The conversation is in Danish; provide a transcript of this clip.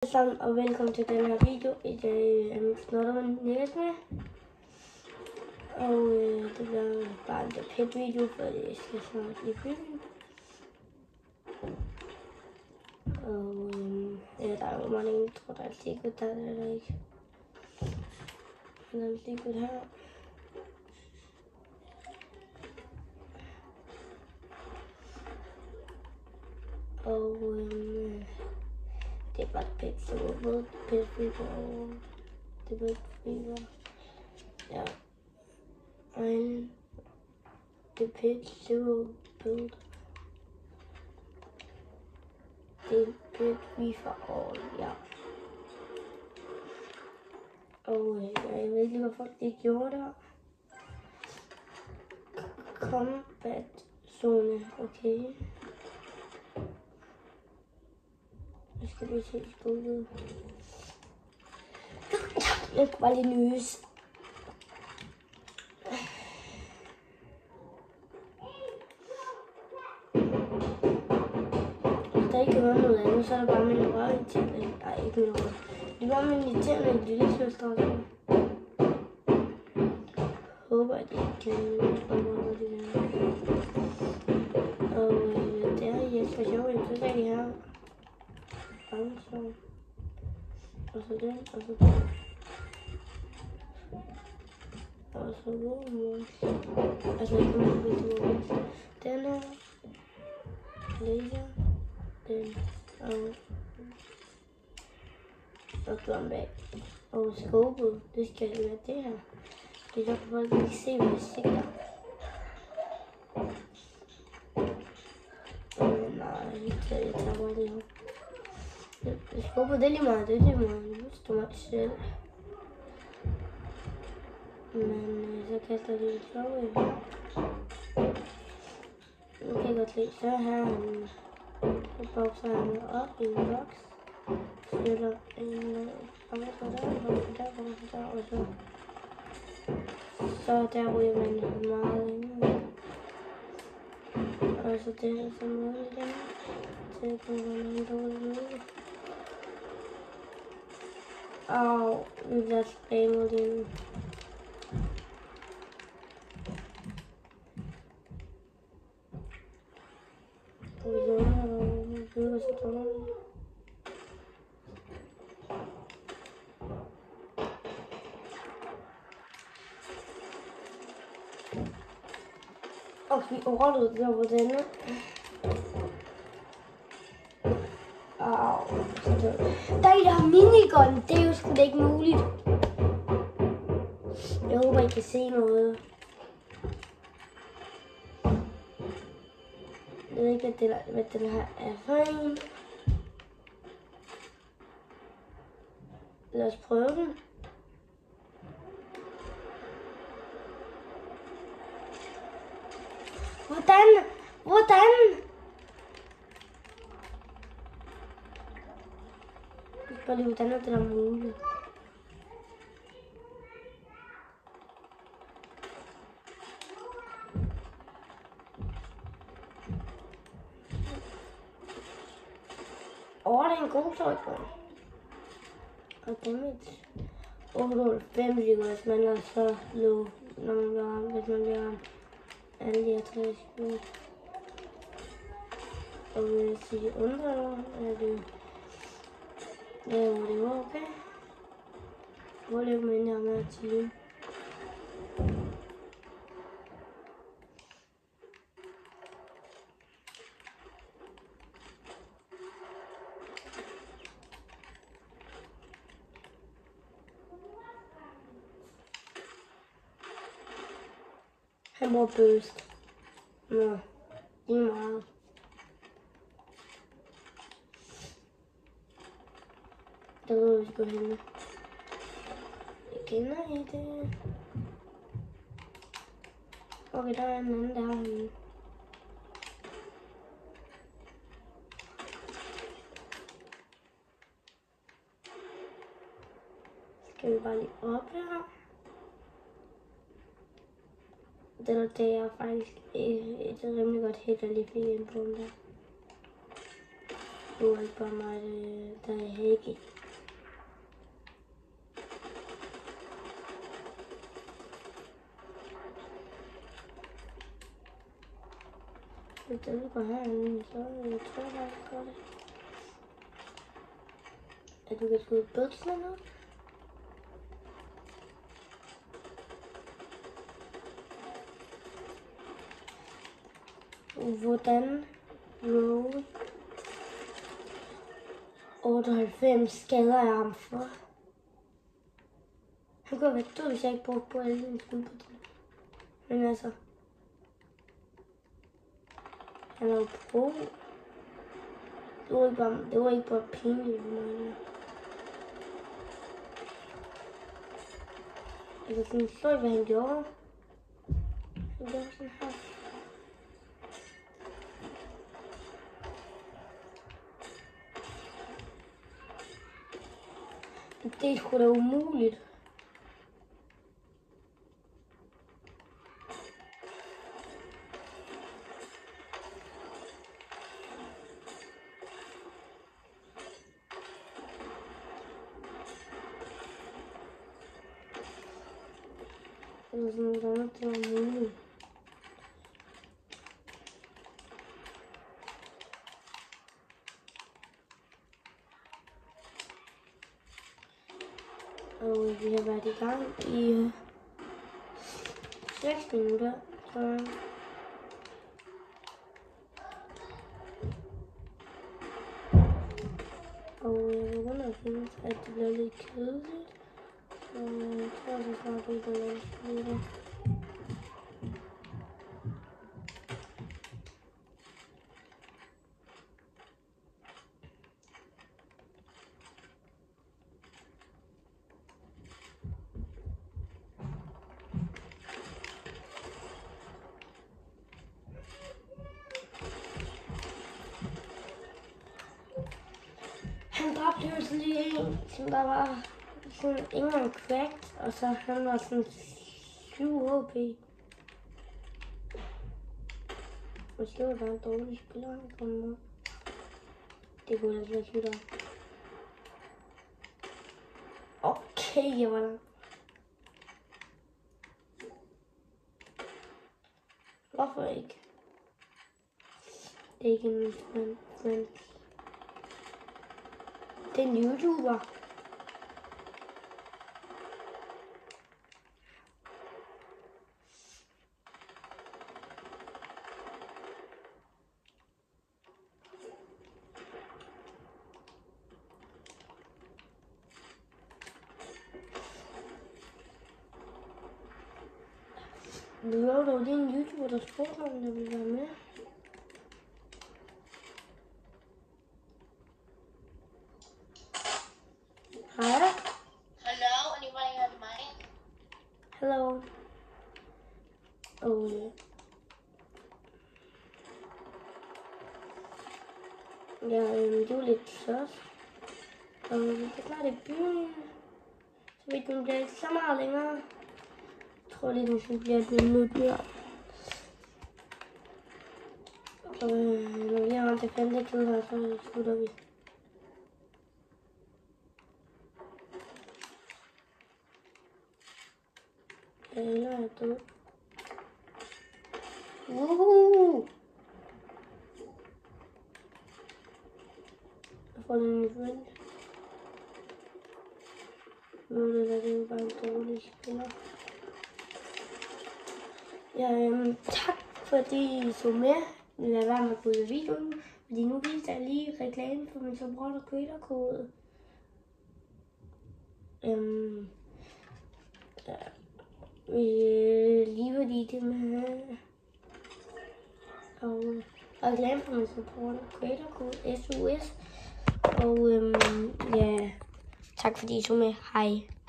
Sammen og velkommen til den her video. I dag er min snotter Niklas med. Og det bliver bare en pæt video, for jeg skal snart i byen. Og der er jo mange, jeg tror der er sikkert, der er der ikke. Der er sikkert her. Og det er bare pæt, så både pæt feber og det er pæt feber. Ja. Og det er pæt zero build. Det er pæt fever og ja. Og jeg ved ikke, hvorfor det gjorde der. Combat zone, okay. Jeg skal lige se skolet. Jeg skal bare lige nyse. Hvis der ikke kan være noget andet, så er der bare min rørirriterende. Nej, ikke min rør. Det er bare min irriterende lille søster. Håber, at jeg kan prøve det der. Og det er Jesper Sjov, så er de her. Og så den, og så den. Og så Roblox. Altså ikke nogen ved Roblox. Den her. Laser. Den. Og Drumback. Og skåbet. Det skal være det her. Det er derfor, at jeg ikke se, hvad jeg sigter. Nej, jeg tager bare det her. Jeg skubber det lige meget, det er lige meget. Nu står mig selv. Men så kaster jeg det sjov i her. Nu kan jeg godt lide, så her så bokser jeg op i en boks. Sætter en bokser der, og så der ryger man meget ind. Og så det her så muligt der. Til at kunne være noget dårligt muligt. Og vi bliver tilbage mod den. Og vi lukker og bygger så dårligt. Og vi overlevede der på denne. Der er minigun, det er jo sgu da ikke muligt. Jeg håber, I kan se noget. Jeg ved ikke, hvad den her er for en. Lad os prøve den. Hvordan? Jeg lige, hvordan er det der muligt? Det er en god tøjkron. Og damage. 805 ligger, hvis man er så low, når man bliver ramt, hvis man bliver ramt. Alle de her 3 skud. Og vil jeg sige undre, er det... Ja, det var okay. Hvor løber man her med time? Han bruger bøst. Nå, ikke meget. Der ved vi skal henne. Jeg kender I det. Okay, der er en anden derhenne. Skal vi bare lige op her. Det er faktisk et rimelig godt hit, at lige fik en på den der. Det var ikke bare mig, der er hække. Hvis det går herinde, så tror jeg, at det gør det. At du kan skyde bødslen op. Hvordan roll 98 skader jeg ham for? Han kunne være død, hvis jeg ikke brugte på alle mine skud på det. Men altså, han er jo pro. Det var ikke bare pinligt for mig. Altså sådan, så hvad han gjorde. Han gjorde sådan her. Det er sgu da umuligt. Det er sådan noget, det er umuligt. Og vi har været i gang i 6 minutter, tror jeg. Og jeg begynder at synes, at det bliver lidt kedeligt. Så jeg tror, at det snart ikke er noget. Han dræbte jo sådan lige en, som der var sådan ikke engang cracked, og så han var sådan 7 HP. Og det var bare en dårlig spiller, han kom med. Det kunne jeg slet ikke lytte. Okay, jeg var der. Hvorfor ikke? Det er ikke en friend. Det er en YouTuber. Det er en YouTuber, der spurgte om jeg ville være med. Hej. Hello, anybody have mic? Hello. Oh. Du er lidt tørst. Og vi skal snart i byen. Så vi den bliver ikke så meget længere. Jeg tror lige, den bliver et minut mere. Og når vi har ramt til 5. tid her, så slutter vi. Eller er død. Woohoo! Jeg får en ny friend. Nu er det jo bare en dårlig spiller. Ja, tak fordi I så med. Nu vil jeg være med at gå ud af videoen. Fordi nu viser jeg lige reklame for min supporter creator-kode. Lige fordi det med og reklame for min supporter creator-kode SUS. Og ja, tak fordi I så med. Hej.